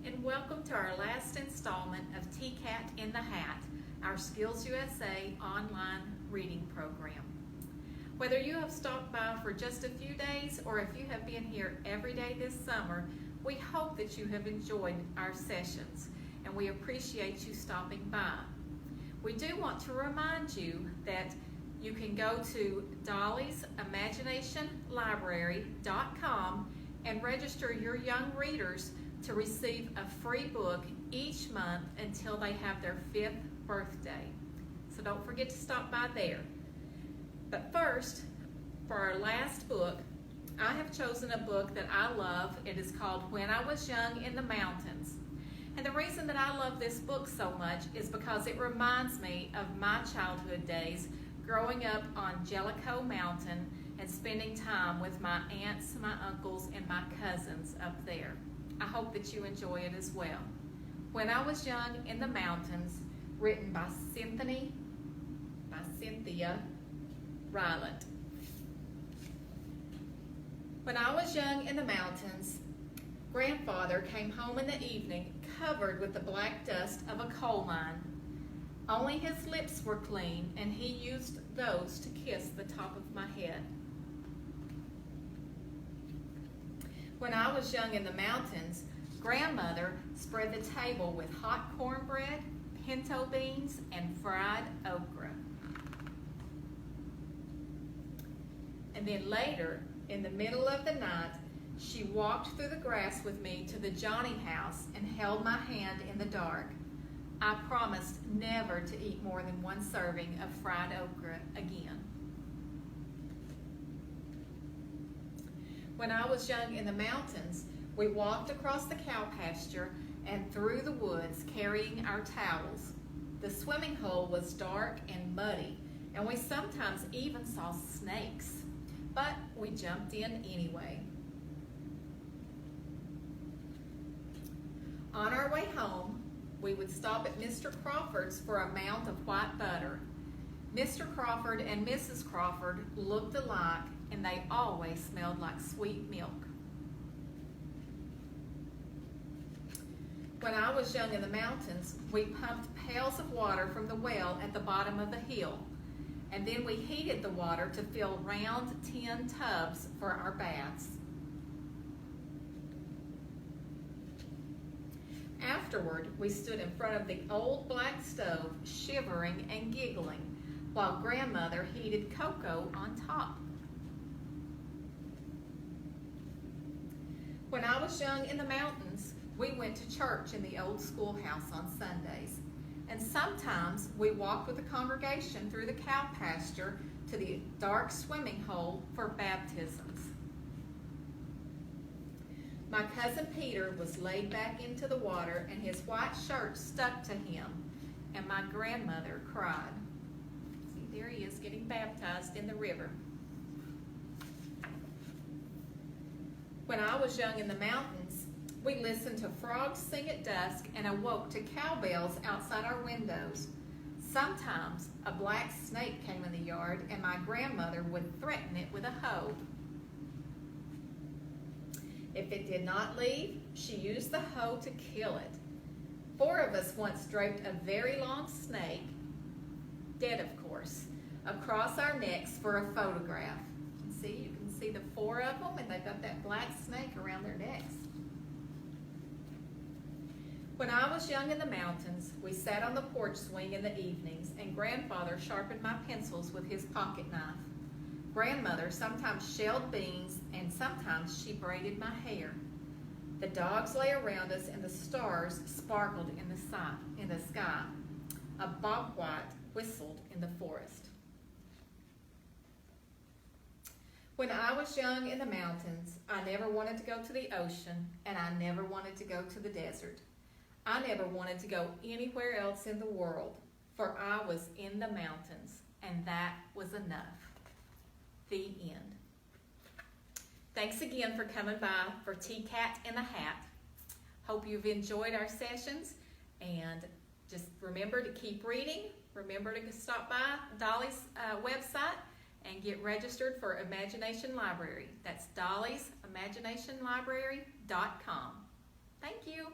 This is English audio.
and welcome to our last installment of TCAT in the Hat, our SkillsUSA online reading program. Whether you have stopped by for just a few days or if you have been here every day this summer, we hope that you have enjoyed our sessions and we appreciate you stopping by. We do want to remind you that you can go to dollysimaginationlibrary.com and register your young readers to receive a free book each month until they have their 5th birthday. So don't forget to stop by there. But first, for our last book, I have chosen a book that I love. It is called When I Was Young in the Mountains. And the reason that I love this book so much is because it reminds me of my childhood days growing up on Jellicoe Mountain and spending time with my aunts, my uncles, and my cousins up there. I hope that you enjoy it as well. When I Was Young in the Mountains, written by Cynthia Rylant. When I was young in the mountains, Grandfather came home in the evening covered with the black dust of a coal mine. Only his lips were clean, and he used those to kiss the top of my head. When I was young in the mountains, Grandmother spread the table with hot cornbread, pinto beans, and fried okra. And then later, in the middle of the night, she walked through the grass with me to the Johnny house and held my hand in the dark. I promised never to eat more than one serving of fried okra again. When I was young in the mountains, we walked across the cow pasture and through the woods carrying our towels. The swimming hole was dark and muddy, and we sometimes even saw snakes, but we jumped in anyway. On our way home, we would stop at Mr. Crawford's for a mount of white butter. Mr. Crawford and Mrs. Crawford looked alike, and they always smelled like sweet milk. When I was young in the mountains, we pumped pails of water from the well at the bottom of the hill, and then we heated the water to fill round tin tubs for our baths. Afterward, we stood in front of the old black stove, shivering and giggling, while Grandmother heated cocoa on top. When I was young in the mountains, we went to church in the old schoolhouse on Sundays, and sometimes we walked with the congregation through the cow pasture to the dark swimming hole for baptisms. My cousin Peter was laid back into the water, and his white shirt stuck to him, and my grandmother cried. See, there he is getting baptized in the river. When I was young in the mountains, we listened to frogs sing at dusk and awoke to cowbells outside our windows. Sometimes a black snake came in the yard, and my grandmother would threaten it with a hoe. If it did not leave, she used the hoe to kill it. 4 of us once draped a very long snake, dead of course, across our necks for a photograph. You can see the 4 of them, and they've got that black snake around their necks. When I was young in the mountains, we sat on the porch swing in the evenings, and Grandfather sharpened my pencils with his pocket knife. Grandmother sometimes shelled beans, and sometimes she braided my hair. The dogs lay around us, and the stars sparkled in the sky. A bobwhite whistled in the forest. When I was young in the mountains, I never wanted to go to the ocean, and I never wanted to go to the desert. I never wanted to go anywhere else in the world, for I was in the mountains, and that was enough. The end. Thanks again for coming by for TCAT in the Hat. Hope you've enjoyed our sessions, and just remember to keep reading. Remember to stop by Dolly's website and get registered for Imagination Library. That's dollysimaginationlibrary.com. Thank you.